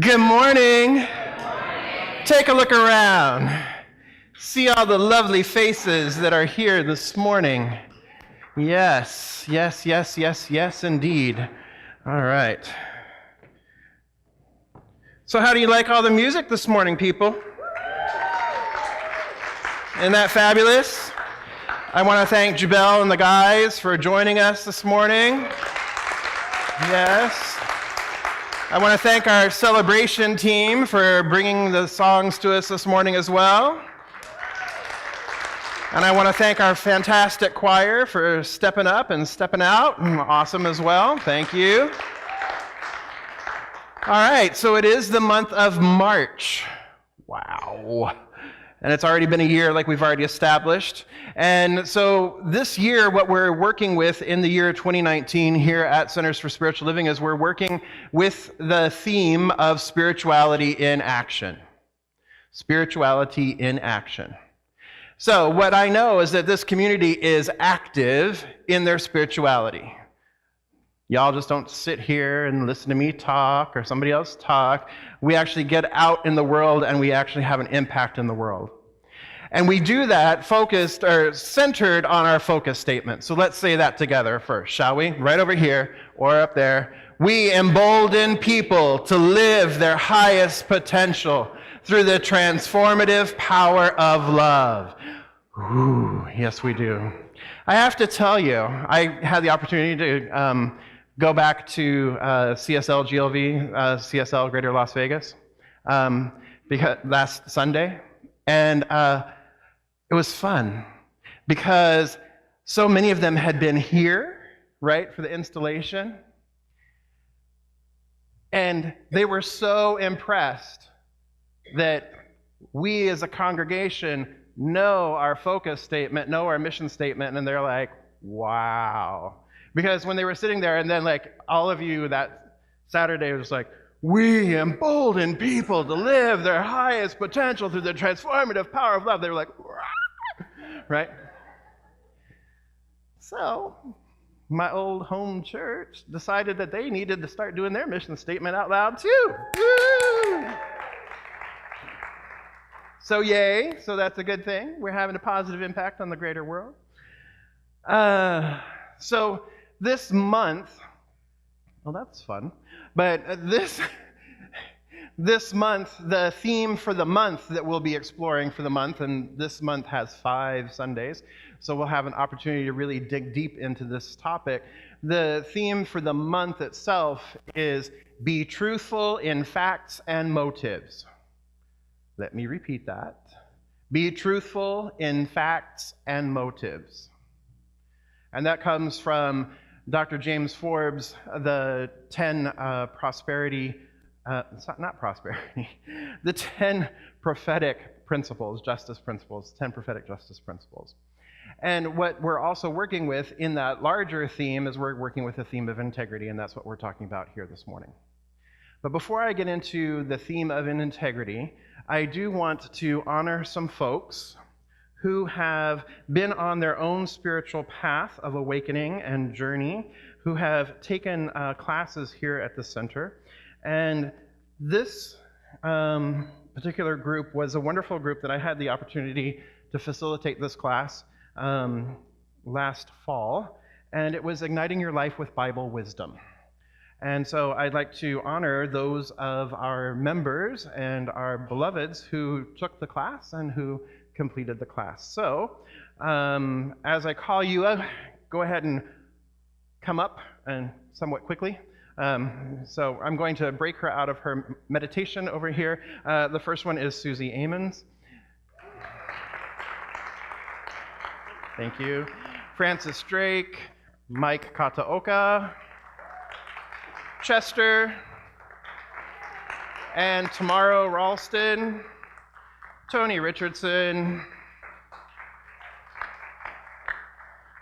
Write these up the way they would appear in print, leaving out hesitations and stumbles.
Good morning. Take a look around. See all the lovely faces that are here this morning. Yes, indeed. All right. So how do you like all the music this morning, people? Isn't that fabulous? I want to thank Jubel and the guys for joining us this morning. Yes. I want to thank our celebration team for bringing the songs to us this morning as well. And I want to thank our fantastic choir for stepping up and stepping out. Awesome as well. Thank you. All right, so it is the month of March. Wow. And it's already been a year like we've already established. And so this year, what we're working with in the year 2019 here at Centers for Spiritual Living is we're working with the theme of spirituality in action. Spirituality in action. So what I know is that this community is active in their spirituality. Y'all just don't sit here and listen to me talk or somebody else talk. We actually get out in the world and we actually have an impact in the world. And we do that focused or centered on our focus statement. So let's say that together first, shall we? Right over here or up there. We embolden people to live their highest potential through the transformative power of love. Ooh, yes, we do. I have to tell you, I had the opportunity to go back to CSL GLV, CSL Greater Las Vegas, because last Sunday, and it was fun because so many of them had been here, right, for the installation, and they were so impressed that we as a congregation know our focus statement, know our mission statement, and they're like, wow. Because when they were sitting there, and then like all of you that Saturday was like, we embolden people to live their highest potential through the transformative power of love. They were like, rah! Right? So my old home church decided that they needed to start doing their mission statement out loud too. Woo! So yay, so that's a good thing. We're having a positive impact on the greater world. So this month, well, that's fun, but this month, the theme for the month that we'll be exploring for the month, and this month has 5 Sundays, so we'll have an opportunity to really dig deep into this topic. The theme for the month itself is be truthful in facts and motives. Let me repeat that. Be truthful in facts and motives. And that comes from Dr. James Forbes, the 10 the 10 prophetic principles, justice principles, 10 prophetic justice principles. And what we're also working with in that larger theme is we're working with the theme of integrity, and that's what we're talking about here this morning. But before I get into the theme of integrity, I do want to honor some folks who have been on their own spiritual path of awakening and journey, who have taken classes here at the center. And this particular group was a wonderful group that I had the opportunity to facilitate this class last fall, and it was Igniting Your Life with Bible Wisdom. And so I'd like to honor those of our members and our beloveds who took the class and who completed the class. So as I call you up, go ahead and come up and somewhat quickly. So I'm going to break her out of her meditation over here. The first one is Susie Amons. Thank you. Francis Drake, Mike Kataoka, Chester, and Tamaro Ralston, Tony Richardson,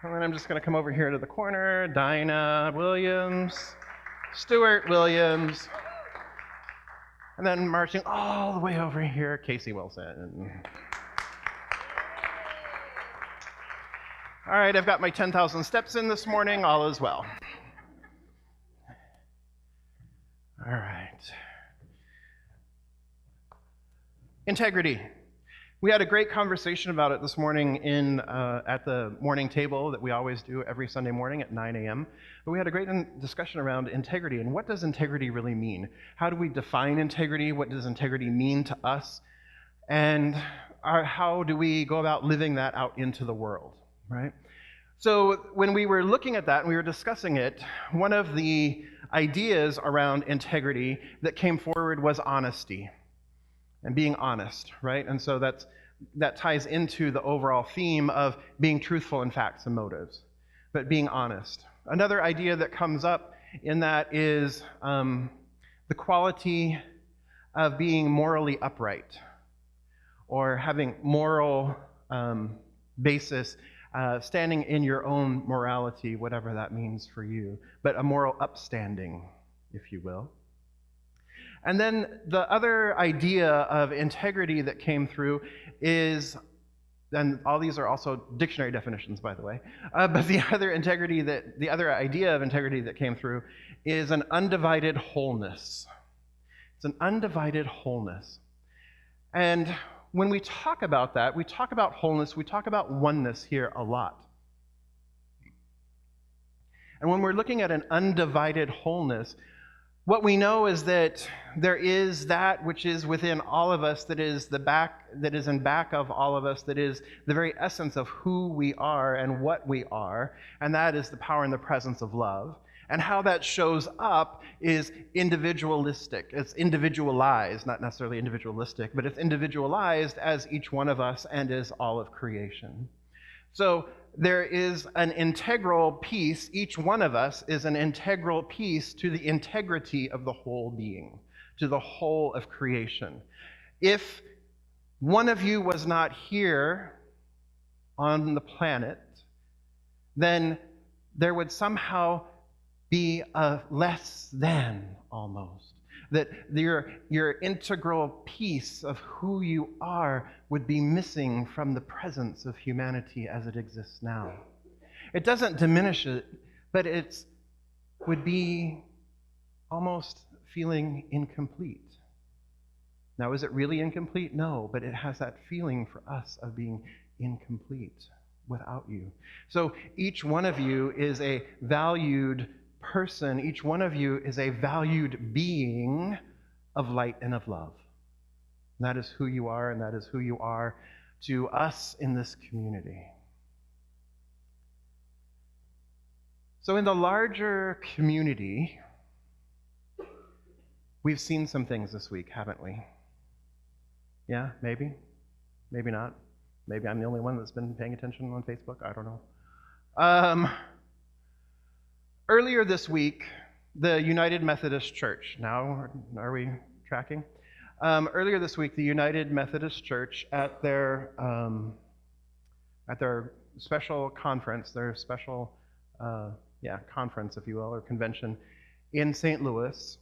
and then I'm just going to come over here to the corner, Dinah Williams, Stuart Williams, and then marching all the way over here, Casey Wilson. All right, I've got my 10,000 steps in this morning, all is well. All right. Integrity. We had a great conversation about it this morning at the morning table that we always do every Sunday morning at 9 a.m. But we had a great discussion around integrity and what does integrity really mean? How do we define integrity? What does integrity mean to us? And how do we go about living that out into the world, right? So when we were looking at that and we were discussing it, one of the ideas around integrity that came forward was honesty and being honest, right? And so that ties into the overall theme of being truthful in facts and motives, but being honest. Another idea that comes up in that is the quality of being morally upright or having moral basis, standing in your own morality, whatever that means for you, but a moral upstanding, if you will. And then the other idea of integrity that came through is, and all these are also dictionary definitions, by the way, but the other idea of integrity that came through is an undivided wholeness. It's an undivided wholeness. And when we talk about that, we talk about wholeness, we talk about oneness here a lot. And when we're looking at an undivided wholeness, what we know is that there is that which is within all of us, that is in back of all of us, that is the very essence of who we are and what we are, and that is the power and the presence of love. And how that shows up is individualistic. It's individualized, not necessarily individualistic, but it's individualized as each one of us and as all of creation. So there is an integral piece, each one of us is an integral piece to the integrity of the whole being, to the whole of creation. If one of you was not here on the planet, then there would somehow be a less than almost. That your integral piece of who you are would be missing from the presence of humanity as it exists now. It doesn't diminish it, but it would be almost feeling incomplete. Now, is it really incomplete? No, but it has that feeling for us of being incomplete without you. So each one of you is a valued person, each one of you is a valued being of light and of love. And that is who you are, and that is who you are to us in this community. So in the larger community, we've seen some things this week, haven't we? Yeah, maybe. Maybe not. Maybe I'm the only one that's been paying attention on Facebook. I don't know. Earlier this week, the United Methodist Church, now are we tracking? Earlier this week, the United Methodist Church at their special conference, their special conference, if you will, or convention in St. Louis,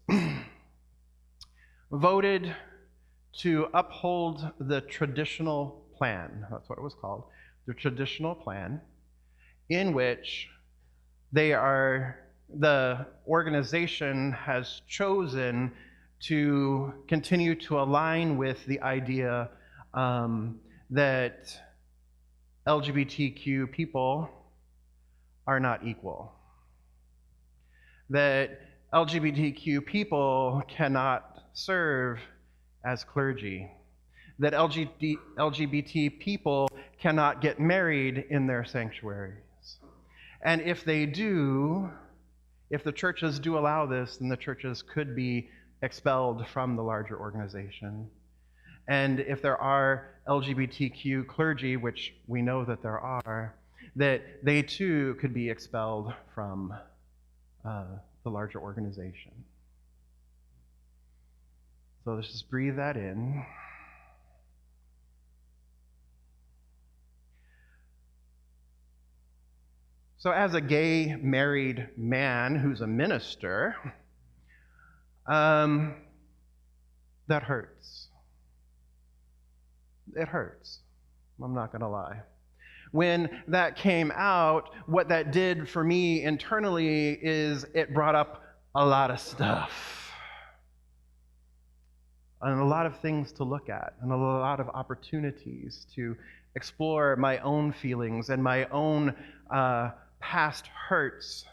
voted to uphold the traditional plan. That's what it was called, the traditional plan, in which the organization has chosen to continue to align with the idea that LGBTQ people are not equal. That LGBTQ people cannot serve as clergy. That LGBT people cannot get married in their sanctuaries. And if they do, if the churches do allow this, then the churches could be expelled from the larger organization. And if there are LGBTQ clergy, which we know that there are, that they too could be expelled from the larger organization. So let's just breathe that in. So as a gay married man who's a minister, that hurts. It hurts. I'm not going to lie. When that came out, what that did for me internally is it brought up a lot of stuff. and a lot of things to look at, and a lot of opportunities to explore my own feelings and my own past hurts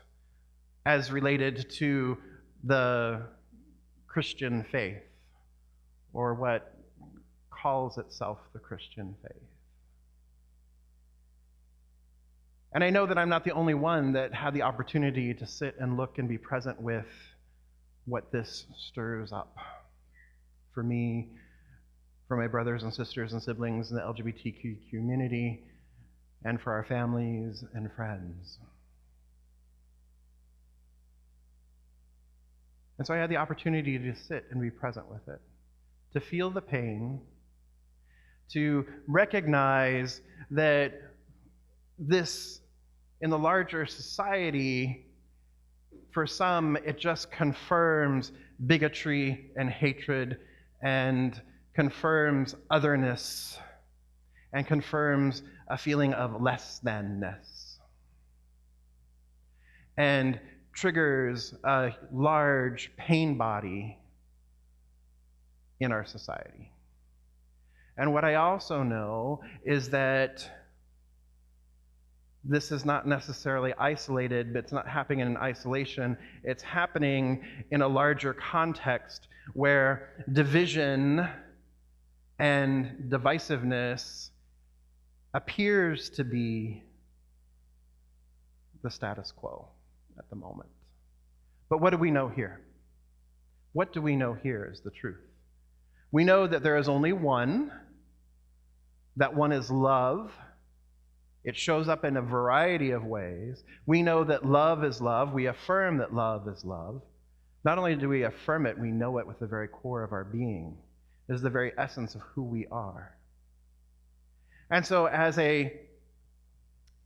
as related to the Christian faith, or what calls itself the Christian faith. And I know that I'm not the only one that had the opportunity to sit and look and be present with what this stirs up for me, for my brothers and sisters and siblings in the LGBTQ community, and for our families and friends. And so I had the opportunity to sit and be present with it, to feel the pain, to recognize that this, in the larger society, for some, it just confirms bigotry and hatred and confirms otherness and confirms a feeling of less thanness and triggers a large pain body in our society. And what I also know is that this is not necessarily isolated, but it's not happening in isolation. It's happening in a larger context where division and divisiveness appears to be the status quo at the moment. But what do we know here? What do we know here is the truth. We know that there is only one, that one is love. It shows up in a variety of ways. We know that love is love. We affirm that love is love. Not only do we affirm it, we know it with the very core of our being. It is the very essence of who we are. And so as a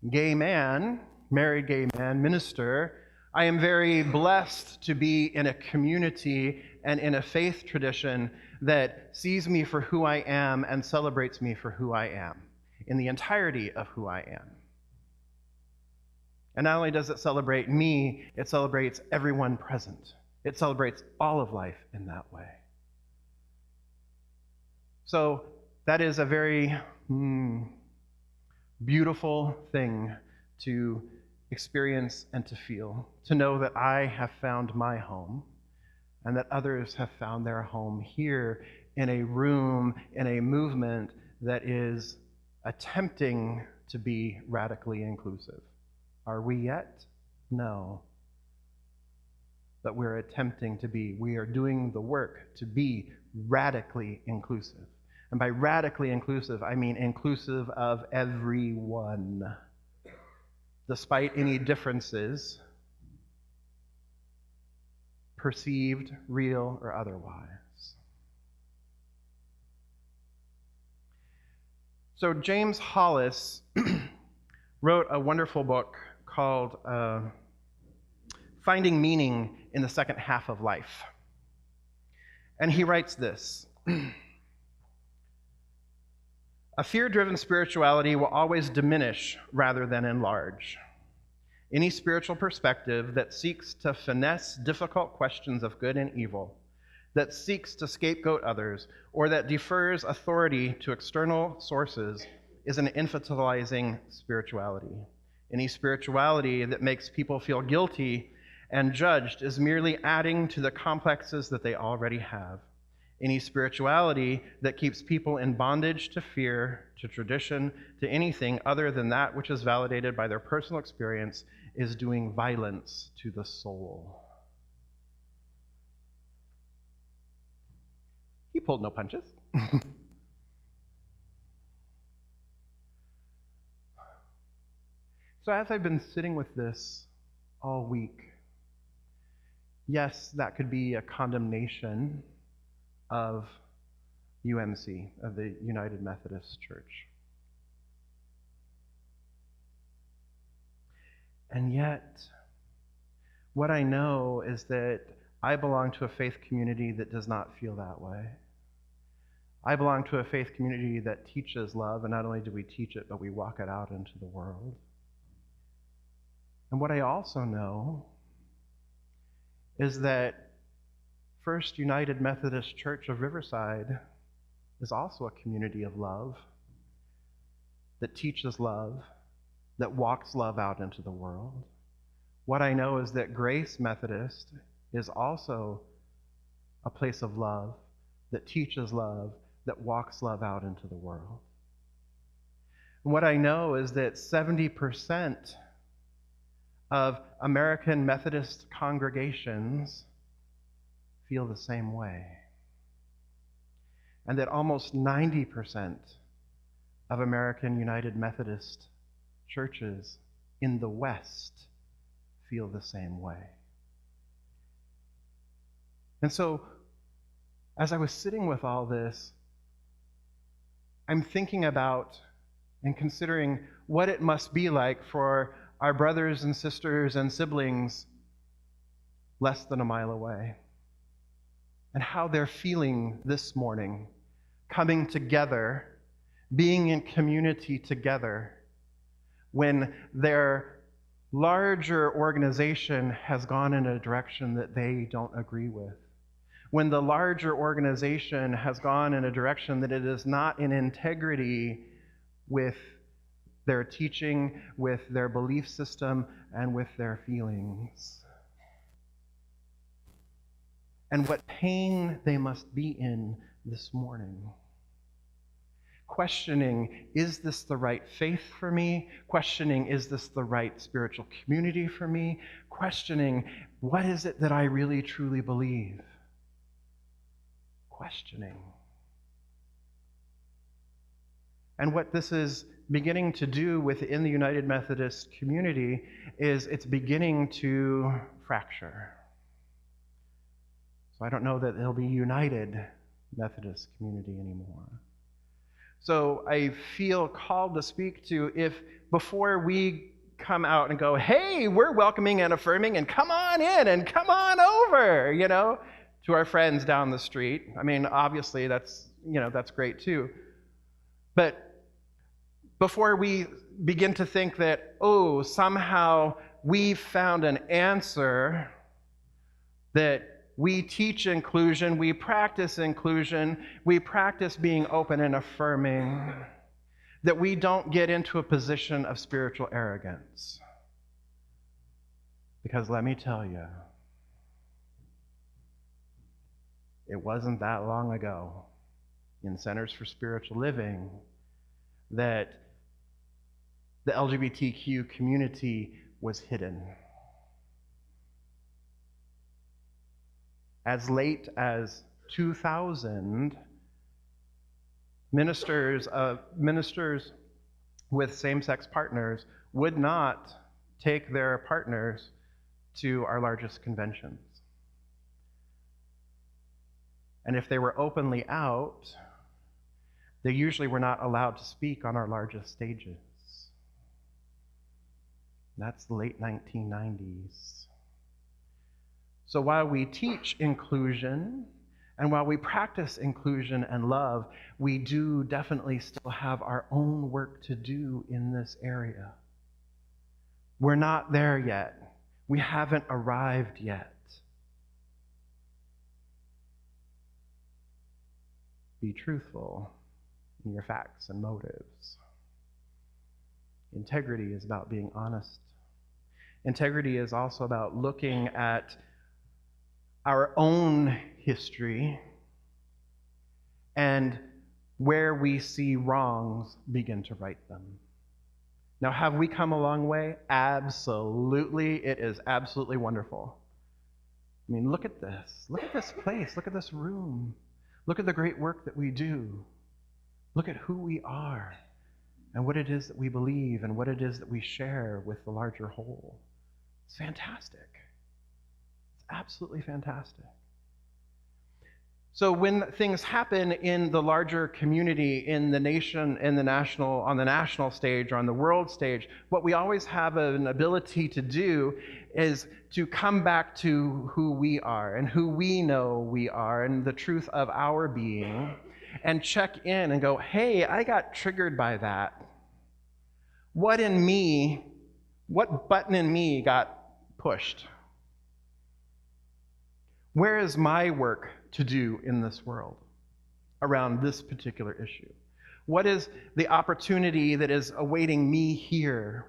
gay man, married gay man, minister, I am very blessed to be in a community and in a faith tradition that sees me for who I am and celebrates me for who I am, in the entirety of who I am. And not only does it celebrate me, it celebrates everyone present. It celebrates all of life in that way. So that is a very beautiful thing to experience and to feel, to know that I have found my home and that others have found their home here in a room, in a movement that is attempting to be radically inclusive. Are we yet? No. But we're attempting to be. We are doing the work to be radically inclusive. And by radically inclusive, I mean inclusive of everyone, despite any differences, perceived, real, or otherwise. So James Hollis wrote a wonderful book called Finding Meaning in the Second Half of Life. And he writes this: a fear-driven spirituality will always diminish rather than enlarge. Any spiritual perspective that seeks to finesse difficult questions of good and evil, that seeks to scapegoat others, or that defers authority to external sources is an infantilizing spirituality. Any spirituality that makes people feel guilty and judged is merely adding to the complexes that they already have. Any spirituality that keeps people in bondage to fear, to tradition, to anything other than that which is validated by their personal experience is doing violence to the soul. He pulled no punches. So as I've been sitting with this all week, yes, that could be a condemnation of UMC, of the United Methodist Church. And yet, what I know is that I belong to a faith community that does not feel that way. I belong to a faith community that teaches love, and not only do we teach it, but we walk it out into the world. And what I also know is that First United Methodist Church of Riverside is also a community of love that teaches love, that walks love out into the world. What I know is that Grace Methodist is also a place of love that teaches love, that walks love out into the world. And what I know is that 70% of American Methodist congregations feel the same way. And that almost 90% of American United Methodist churches in the West feel the same way. And so, as I was sitting with all this, I'm thinking about and considering what it must be like for our brothers and sisters and siblings less than a mile away, and how they're feeling this morning, coming together, being in community together, when their larger organization has gone in a direction that they don't agree with. When the larger organization has gone in a direction that it is not in integrity with their teaching, with their belief system, and with their feelings. And what pain they must be in this morning. Questioning, is this the right faith for me? Questioning, is this the right spiritual community for me? Questioning, what is it that I really truly believe? Questioning. And what this is beginning to do within the United Methodist community is it's beginning to fracture. So I don't know that it'll be United Methodist community anymore. So I feel called to speak to, if before we come out and go, hey, we're welcoming and affirming and come on in and come on over, to our friends down the street. I mean, obviously that's great too. But before we begin to think that, somehow we found an answer, that we teach inclusion, we practice being open and affirming, that we don't get into a position of spiritual arrogance. Because let me tell you, it wasn't that long ago in Centers for Spiritual Living that the LGBTQ community was hidden. As late as 2000, ministers with same-sex partners would not take their partners to our largest conventions. And if they were openly out, they usually were not allowed to speak on our largest stages. That's the late 1990s. So while we teach inclusion, and while we practice inclusion and love, we do definitely still have our own work to do in this area. We're not there yet. We haven't arrived yet. Be truthful in your facts and motives. Integrity is about being honest. Integrity is also about looking at our own history and where we see wrongs, begin to right them. Now, have we come a long way? Absolutely. It is absolutely wonderful. I mean, look at this. Look at this place. Look at this room. Look at the great work that we do. Look at who we are and what it is that we believe and what it is that we share with the larger whole. It's fantastic. It's absolutely fantastic. So when things happen in the larger community, in the nation, on the national stage or on the world stage, what we always have an ability to do is to come back to who we are and who we know we are and the truth of our being, and check in and go, hey, I got triggered by that. What button in me got pushed? Where is my work to do in this world around this particular issue? What is the opportunity that is awaiting me here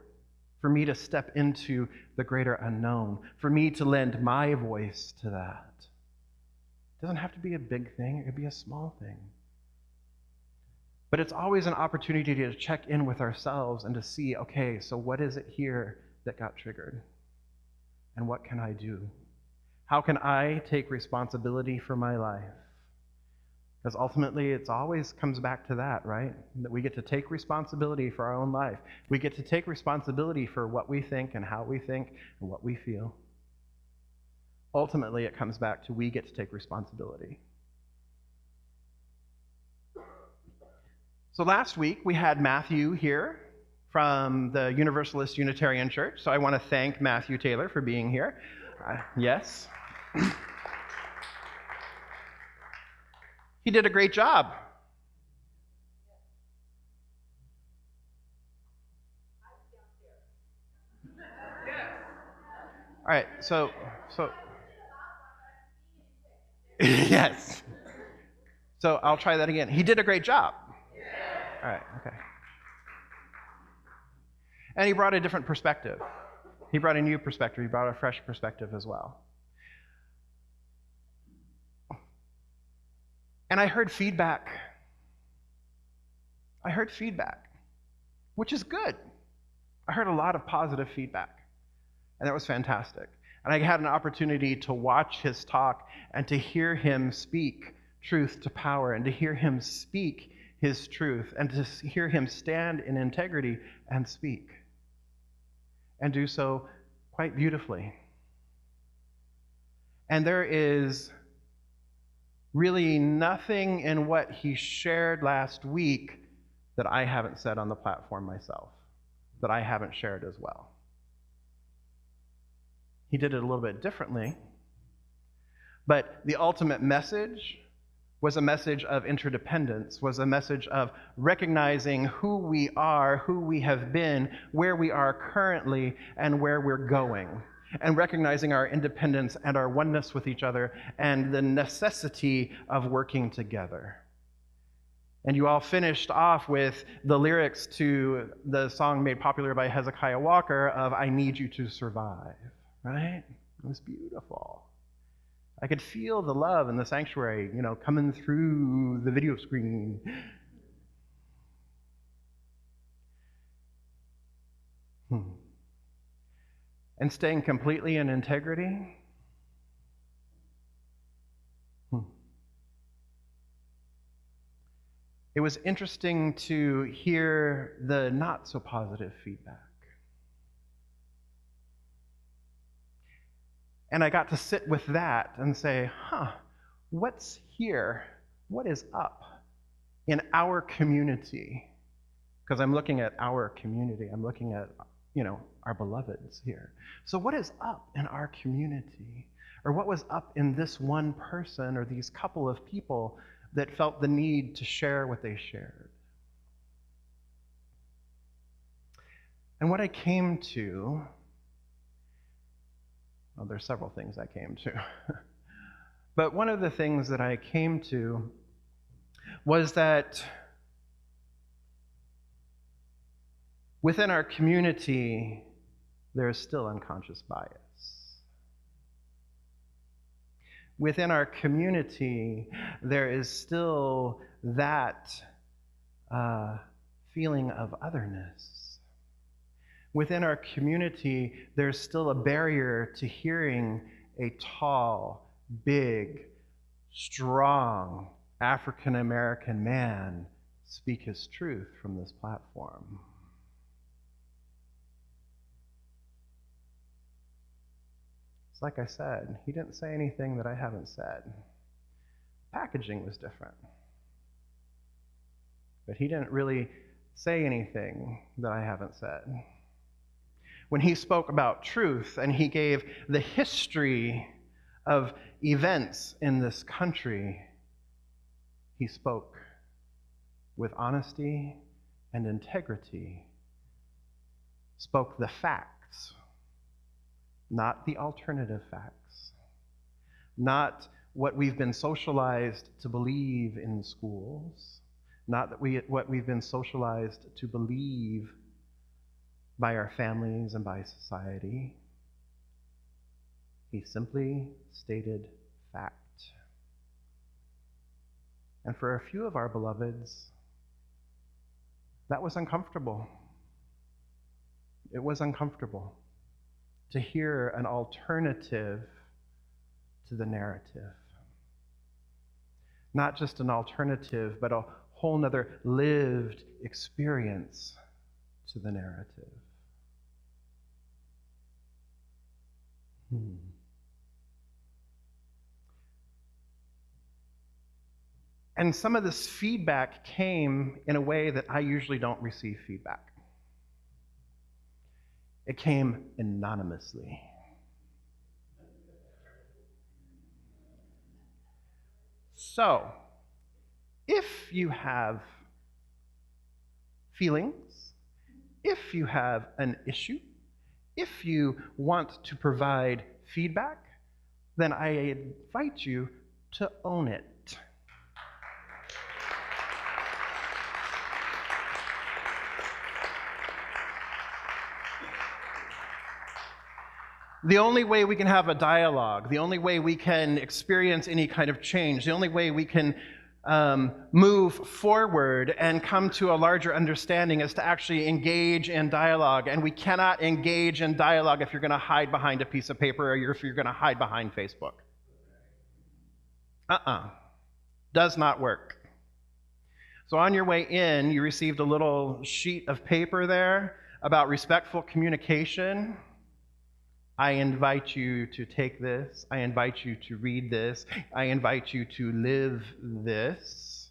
for me to step into the greater unknown, for me to lend my voice to that? It doesn't have to be a big thing, it could be a small thing. But it's always an opportunity to check in with ourselves and to see, okay, so what is it here that got triggered? And what can I do? How can I take responsibility for my life? Because ultimately, it always comes back to that, right? That we get to take responsibility for our own life. We get to take responsibility for what we think and how we think and what we feel. Ultimately, it comes back to we get to take responsibility. So last week, we had Matthew here from the Universalist Unitarian Church. So I want to thank Matthew Taylor for being here. Yes. He did a great job. All right, so yes. So I'll try that again. He did a great job. All right, okay. And he brought a different perspective. He brought a new perspective. He brought a fresh perspective as well. And I heard feedback. Which is good. I heard a lot of positive feedback, and that was fantastic. And I had an opportunity to watch his talk and to hear him speak truth to power, and to hear him speak his truth, and to hear him stand in integrity and speak, and do so quite beautifully. And there is really nothing in what he shared last week that I haven't said on the platform myself, that I haven't shared as well. He did it a little bit differently, but the ultimate message was a message of interdependence, was a message of recognizing who we are, who we have been, where we are currently, and where we're going, and recognizing our independence and our oneness with each other and the necessity of working together. And you all finished off with the lyrics to the song made popular by Hezekiah Walker of "I Need You to Survive," right? It was beautiful. I could feel the love in the sanctuary, coming through the video screen. And staying completely in integrity. It was interesting to hear the not so positive feedback. And I got to sit with that and say, what's here? What is up in our community? Because I'm looking at our community. I'm looking at, our beloveds here. So what is up in our community? Or what was up in this one person or these couple of people that felt the need to share what they shared? And what I came to, well, there's several things I came to. But one of the things that I came to was that within our community, there is still unconscious bias. Within our community, there is still that feeling of otherness. Within our community, there's still a barrier to hearing a tall, big, strong African American man speak his truth from this platform. It's like I said, he didn't say anything that I haven't said. Packaging was different. But he didn't really say anything that I haven't said. When he spoke about truth and he gave the history of events in this country, he spoke with honesty and integrity, spoke the facts, not the alternative facts, not what we've been socialized to believe in schools, not what we've been socialized to believe by our families and by society. He simply stated fact. And for a few of our beloveds, that was uncomfortable. It was uncomfortable to hear an alternative to the narrative. Not just an alternative, but a whole nother lived experience to the narrative. And some of this feedback came in a way that I usually don't receive feedback. It came anonymously. So, if you have feelings, if you have an issue, if you want to provide feedback, then I invite you to own it. The only way we can have a dialogue, the only way we can experience any kind of change, the only way we can move forward and come to a larger understanding is to actually engage in dialogue. And we cannot engage in dialogue if you're going to hide behind a piece of paper or if you're going to hide behind Facebook. Does not work. So on your way in, you received a little sheet of paper there about respectful communication. I invite you to take this. I invite you to read this. I invite you to live this.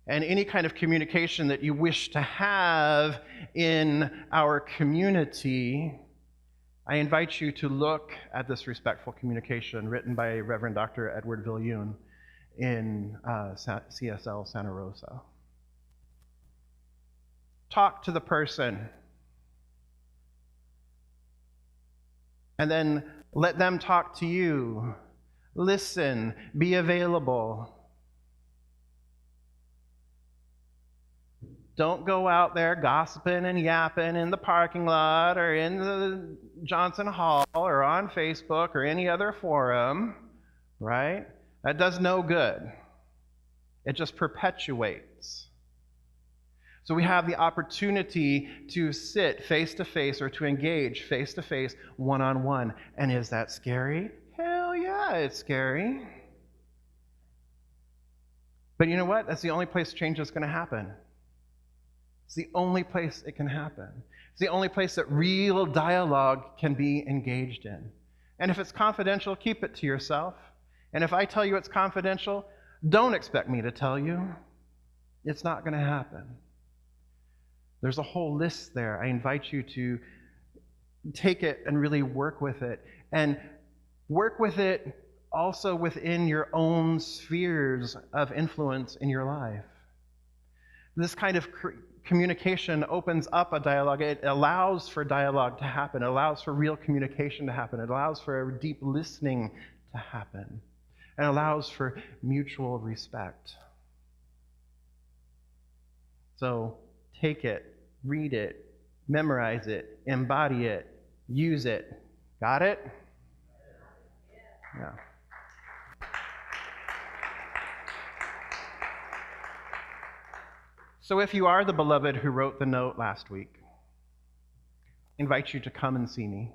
And any kind of communication that you wish to have in our community, I invite you to look at this respectful communication written by Reverend Dr. Edward Viljoen in CSL Santa Rosa. Talk to the person. And then let them talk to you. Listen, be available. Don't go out there gossiping and yapping in the parking lot or in the Johnson Hall or on Facebook or any other forum, right? That does no good. It just perpetuates. So we have the opportunity to sit face-to-face or to engage face-to-face, one-on-one. And is that scary? Hell yeah, it's scary. But you know what? That's the only place change is going to happen. It's the only place it can happen. It's the only place that real dialogue can be engaged in. And if it's confidential, keep it to yourself. And if I tell you it's confidential, don't expect me to tell you. It's not going to happen. There's a whole list there. I invite you to take it and really work with it. And work with it also within your own spheres of influence in your life. This kind of communication opens up a dialogue. It allows for dialogue to happen. It allows for real communication to happen. It allows for deep listening to happen. And allows for mutual respect. So take it, read it, memorize it, embody it, use it. Got it? Yeah. So if you are the beloved who wrote the note last week, I invite you to come and see me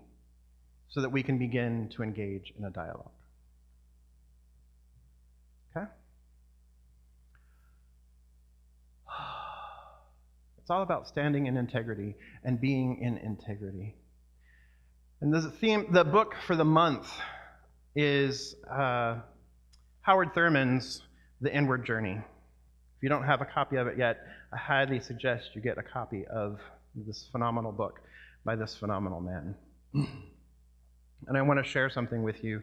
so that we can begin to engage in a dialogue. Okay? It's all about standing in integrity and being in integrity. And the book for the month is Howard Thurman's The Inward Journey. If you don't have a copy of it yet, I highly suggest you get a copy of this phenomenal book by this phenomenal man. And I want to share something with you.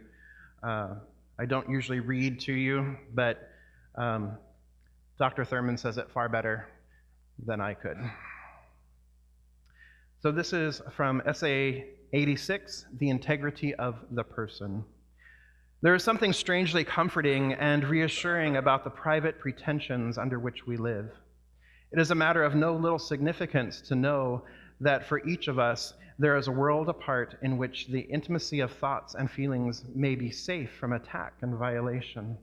I don't usually read to you, but Dr. Thurman says it far better than I could. So this is from Essay 86, The Integrity of the Person. There is something strangely comforting and reassuring about the private pretensions under which we live. It is a matter of no little significance to know that for each of us, there is a world apart in which the intimacy of thoughts and feelings may be safe from attack and violation.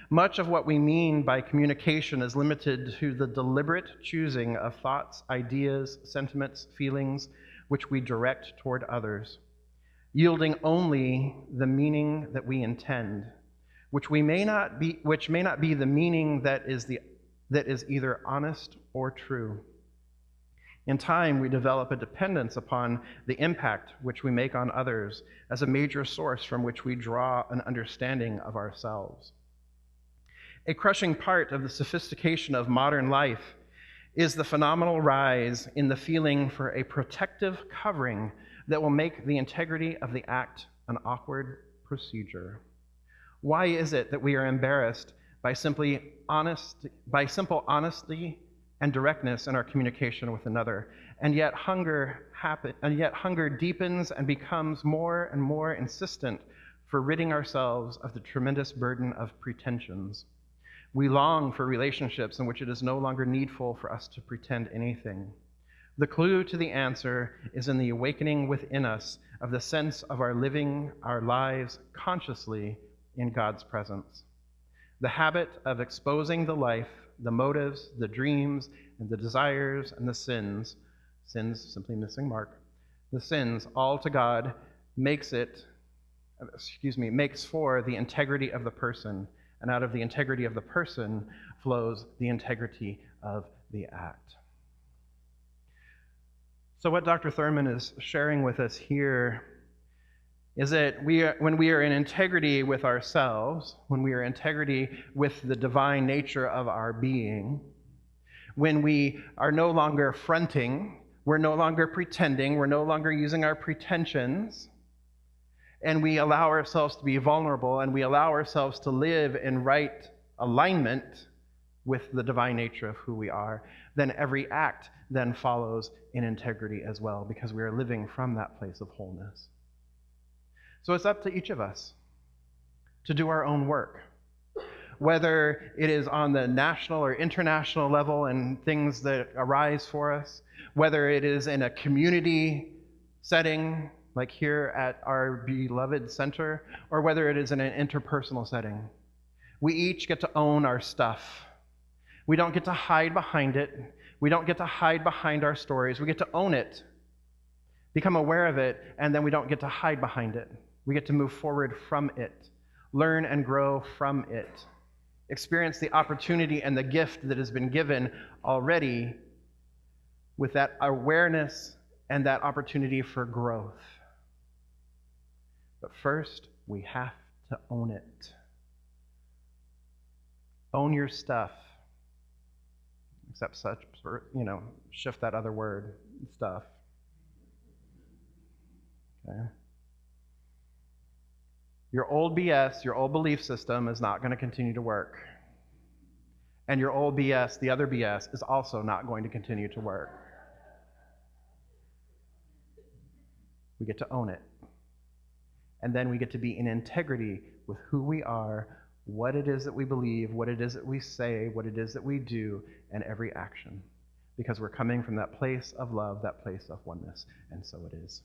Much of what we mean by communication is limited to the deliberate choosing of thoughts, ideas, sentiments, feelings, which we direct toward others, yielding only the meaning that we intend, which may not be the meaning that is either honest or true. In time, we develop a dependence upon the impact which we make on others as a major source from which we draw an understanding of ourselves. A crushing part of the sophistication of modern life is the phenomenal rise in the feeling for a protective covering that will make the integrity of the act an awkward procedure. Why is it that we are embarrassed by simple honesty and directness in our communication with another, and yet hunger deepens and becomes more and more insistent for ridding ourselves of the tremendous burden of pretensions? We long for relationships in which it is no longer needful for us to pretend anything. The clue to the answer is in the awakening within us of the sense of our living our lives consciously in God's presence. The habit of exposing the life, the motives, the dreams, and the desires, and the sins, simply missing mark, the sins all to God makes for the integrity of the person, and out of the integrity of the person flows the integrity of the act. So what Dr. Thurman is sharing with us here is that when we are in integrity with ourselves, when we are in integrity with the divine nature of our being, when we are no longer fronting, we're no longer pretending, we're no longer using our pretensions, and we allow ourselves to be vulnerable, and we allow ourselves to live in right alignment with the divine nature of who we are, then every act then follows in integrity as well, because we are living from that place of wholeness. So it's up to each of us to do our own work, whether it is on the national or international level and things that arise for us, whether it is in a community setting like here at our beloved center, or whether it is in an interpersonal setting. We each get to own our stuff. We don't get to hide behind it. We don't get to hide behind our stories. We get to own it, become aware of it, and then we don't get to hide behind it. We get to move forward from it, learn and grow from it, experience the opportunity and the gift that has been given already with that awareness and that opportunity for growth. But first, we have to own it. Own your stuff. Except shift that other word, stuff. Okay? Your old BS, your old belief system is not going to continue to work. And your old BS, the other BS, is also not going to continue to work. We get to own it. And then we get to be in integrity with who we are, what it is that we believe, what it is that we say, what it is that we do, and every action. Because we're coming from that place of love, that place of oneness. And so it is.